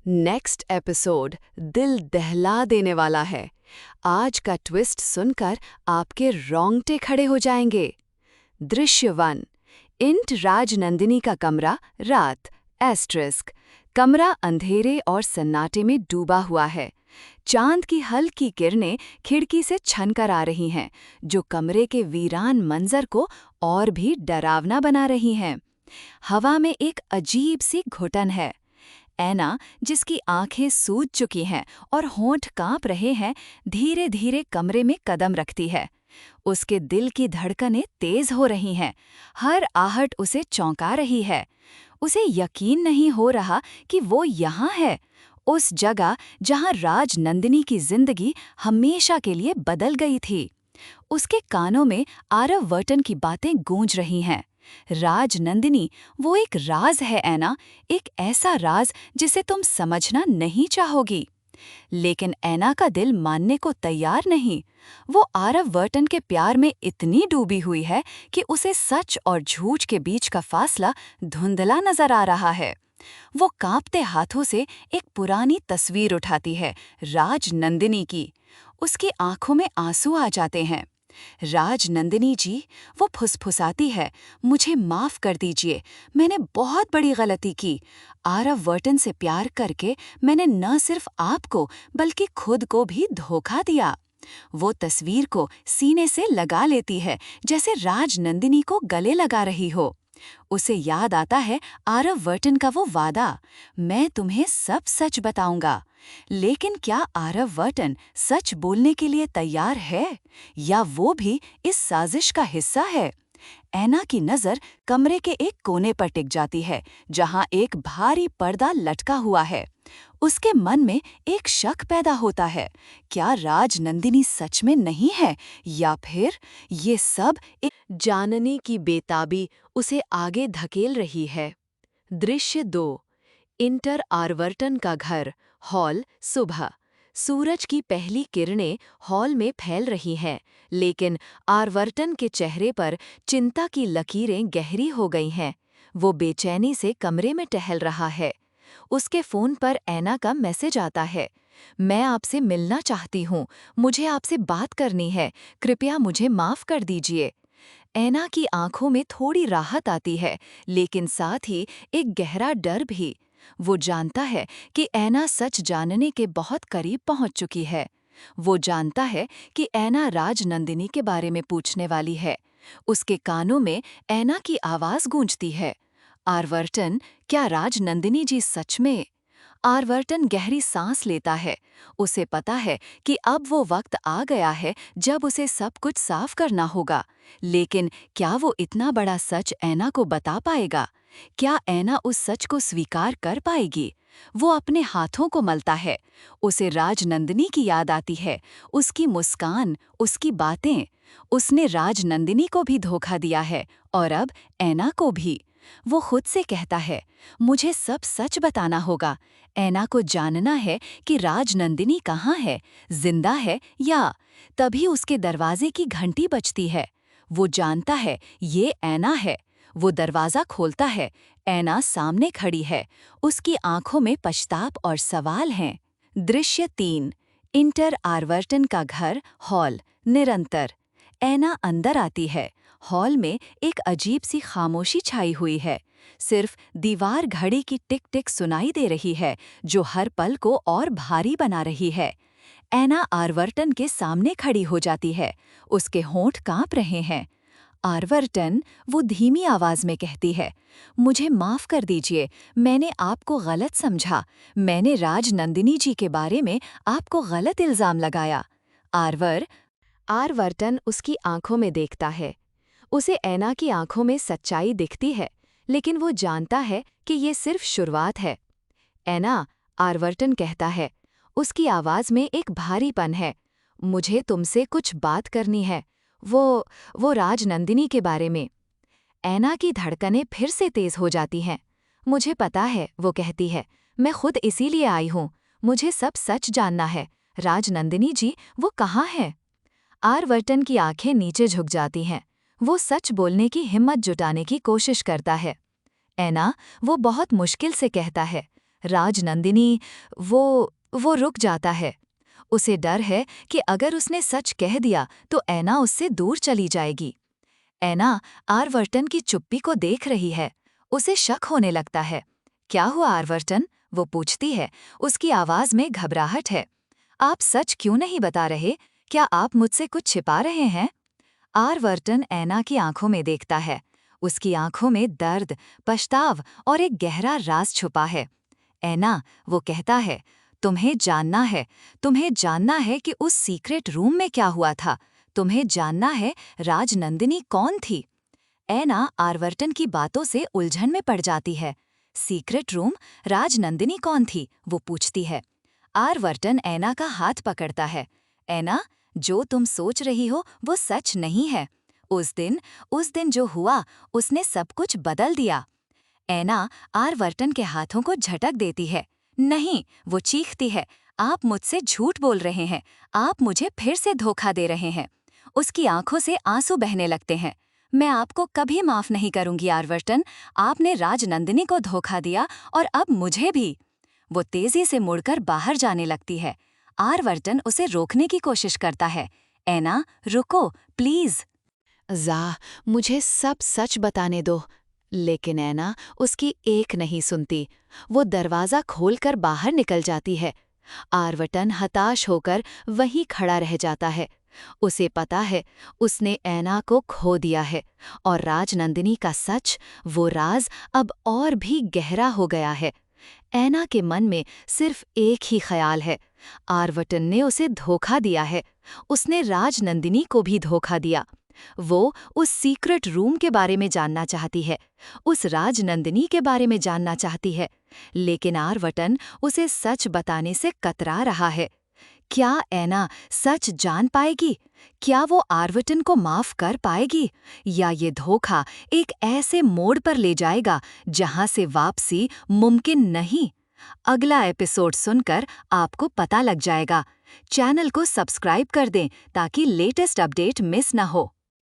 Next episode दिल दहला देने वाला है। आज का ट्विस्ट सुनकर आपके रोंगटे खड़े हो जाएंगे। दृश्य 1। इंट राजनंदिनी का कमरा, रात, एस्ट्रिस्क। कमरा अंधेरे और सन्नाटे में डूबा हुआ है। चांद की हल्की किरणें खिड़की से छनकर आ रही हैं, जो कमरे के वीरान मंजर को और भी डरावना बना रही हैं। हवा में एक अजीब सी घुटन है। ऐना, जिसकी आंखें सूज चुकी हैं और होंठ कांप रहे हैं, धीरे धीरे कमरे में कदम रखती है। उसके दिल की धड़कनें तेज हो रही हैं, हर आहट उसे चौंका रही है। उसे यकीन नहीं हो रहा कि वो यहाँ है, उस जगह जहाँ राजनंदिनी की जिंदगी हमेशा के लिए बदल गई थी। उसके कानों में आरववर्टन की बातें गूंज रही हैं। राजनंदिनी, वो एक राज है ऐना, एक ऐसा राज जिसे तुम समझना नहीं चाहोगी। लेकिन ऐना का दिल मानने को तैयार नहीं। वो आरववर्टन के प्यार में इतनी डूबी हुई है कि उसे सच और झूठ के बीच का फासला धुंधला नजर आ रहा है। वो कांपते हाथों से एक पुरानी तस्वीर उठाती है, राजनंदिनी की। उसकी आंखों में आंसू आ जाते हैं। राजनंदिनी जी, वो फुसफुसाती है, मुझे माफ कर दीजिए, मैंने बहुत बड़ी गलती की। आरववर्टन से प्यार करके मैंने न सिर्फ आपको बल्कि खुद को भी धोखा दिया। वो तस्वीर को सीने से लगा लेती है, जैसे राजनंदिनी को गले लगा रही हो। उसे याद आता है आरववर्टन का वो वादा, मैं तुम्हें सब सच बताऊंगा। लेकिन क्या आरववर्टन सच बोलने के लिए तैयार है, या वो भी इस साजिश का हिस्सा है? ऐना की नजर कमरे के एक कोने पर टिक जाती है, जहां एक भारी पर्दा लटका हुआ है। उसके मन में एक शक पैदा होता है, क्या राजनंदिनी सच में नहीं है, या फिर ये सब एक जानने की बेताबी उसे आगे धकेल रही है। दृश्य 2। इंटर आरवर्टन का घर, हॉल, सुबह। सूरज की पहली किरणें हॉल में फैल रही हैं, लेकिन आरवर्टन के चेहरे पर चिंता की लकीरें गहरी हो गई हैं। वो बेचैनी से कमरे में टहल रहा है। उसके फोन पर ऐना का मैसेज आता है, मैं आपसे मिलना चाहती हूँ, मुझे आपसे बात करनी है, कृपया मुझे माफ कर दीजिए। ऐना की आंखों में थोड़ी राहत आती है, लेकिन साथ ही एक गहरा डर भी। वो जानता है कि ऐना सच जानने के बहुत करीब पहुंच चुकी है। वो जानता है कि ऐना राजनंदिनी के बारे में पूछने वाली है। उसके कानों में ऐना की आवाज गूंजती है, आरवर्टन, क्या राजनंदिनी जी सच में? आरवर्टन गहरी सांस लेता है। उसे पता है कि अब वो वक्त आ गया है जब उसे सब कुछ साफ करना होगा। लेकिन क्या वो इतना बड़ा सच ऐना को बता पाएगा? क्या ऐना उस सच को स्वीकार कर पाएगी? वो अपने हाथों को मलता है। उसे राजनंदिनी की याद आती है, उसकी मुस्कान, उसकी बातें। उसने राजनंदिनी को भी धोखा दिया है, और अब ऐना को भी। वो खुद से कहता है, मुझे सब सच बताना होगा। ऐना को जानना है कि राजनंदिनी कहाँ है, जिंदा है या। तभी उसके दरवाजे की घंटी बजती है। वो जानता है ये ऐना है। वो दरवाजा खोलता है। ऐना सामने खड़ी है। उसकी आंखों में पछताप और सवाल हैं। दृश्य 3। इंटर आरवर्टन का घर, हॉल, निरंतर। ऐना अंदर आती है। हॉल में एक अजीब सी खामोशी छाई हुई है। सिर्फ दीवार घड़ी की टिक टिक सुनाई दे रही है, जो हर पल को और भारी बना रही है। ऐना आरवर्टन के सामने खड़ी हो जाती है। उसके होंठ कांप रहे हैं। आरवर्टन, वो धीमी आवाज में कहती है, मुझे माफ कर दीजिए, मैंने आपको गलत समझा। मैंने राजनंदिनी जी के बारे में आपको गलत इल्जाम लगाया। आरवर्टन उसकी आंखों में देखता है। उसे ऐना की आंखों में सच्चाई दिखती है, लेकिन वो जानता है कि ये सिर्फ शुरुआत है। ऐना, आरवर्टन कहता है। उसकी आवाज में एक भारीपन है। मुझे तुमसे कुछ बात करनी है, वो राजनंदिनी के बारे में। ऐना की धड़कनें फिर से तेज हो जाती हैं। मुझे पता है, वो कहती है, मैं खुद इसीलिए आई हूँ। मुझे सब सच जानना है। राजनंदिनी जी, वो कहाँ है? आरवर्टन की आंखें नीचे झुक जाती हैं। वो सच बोलने की हिम्मत जुटाने की कोशिश करता है। ऐना, वो बहुत मुश्किल से कहता है, राजनंदिनी वो रुक जाता है। उसे डर है कि अगर उसने सच कह दिया तो ऐना उससे दूर चली जाएगी। ऐना आरवर्टन की चुप्पी को देख रही है। उसे शक होने लगता है। क्या हुआ आरवर्टन? वो पूछती है। उसकी आवाज में घबराहट है। आप सच क्यों नहीं बता रहे? क्या आप मुझसे कुछ छिपा रहे हैं? आरवर्टन ऐना की आंखों में देखता है। उसकी आंखों में दर्द, पछताव और एक गहरा राज छुपा है। ऐना, वो कहता है, तुम्हें जानना है कि उस सीक्रेट रूम में क्या हुआ था। तुम्हें जानना है राजनंदिनी कौन थी। ऐना आरवर्टन की बातों से उलझन में पड़ जाती है। सीक्रेट रूम, राजनंदिनी कौन थी? वो पूछती है। आरवर्टन ऐना का हाथ पकड़ता है। ऐना, जो तुम सोच रही हो वो सच नहीं है। उस दिन जो हुआ उसने सब कुछ बदल दिया। ऐना आरवर्टन के हाथों को झटक देती है। नहीं, वो चीखती है, आप मुझसे झूठ बोल रहे हैं। आप मुझे फिर से धोखा दे रहे हैं। उसकी आंखों से आंसू बहने लगते हैं। मैं आपको कभी माफ नहीं करूंगी आरवर्टन। आपने राजनंदिनी को धोखा दिया और अब मुझे भी। वो तेजी से मुड़कर बाहर जाने लगती है। आरवर्टन उसे रोकने की कोशिश करता है। ऐना, रुको, प्लीज। मुझे सब सच बताने दो। लेकिन ऐना उसकी एक नहीं सुनती। वो दरवाज़ा खोलकर बाहर निकल जाती है। आरवर्टन हताश होकर वहीं खड़ा रह जाता है। उसे पता है उसने ऐना को खो दिया है और राजनंदिनी का सच, वो राज अब और भी गहरा हो गया है। ऐना के मन में सिर्फ एक ही ख्याल है, आरवर्टन ने उसे धोखा दिया है। उसने राजनंदिनी को भी धोखा दिया। वो उस सीक्रेट रूम के बारे में जानना चाहती है, उस राजनंदिनी के बारे में जानना चाहती है, लेकिन आरवर्टन उसे सच बताने से कतरा रहा है। क्या ऐना सच जान पाएगी? क्या वो आरवर्टन को माफ कर पाएगी? या ये धोखा एक ऐसे मोड़ पर ले जाएगा जहां से वापसी मुमकिन नहीं? अगला एपिसोड सुनकर आपको पता लग जाएगा। चैनल को सब्सक्राइब कर दें ताकि लेटेस्ट अपडेट मिस न हो।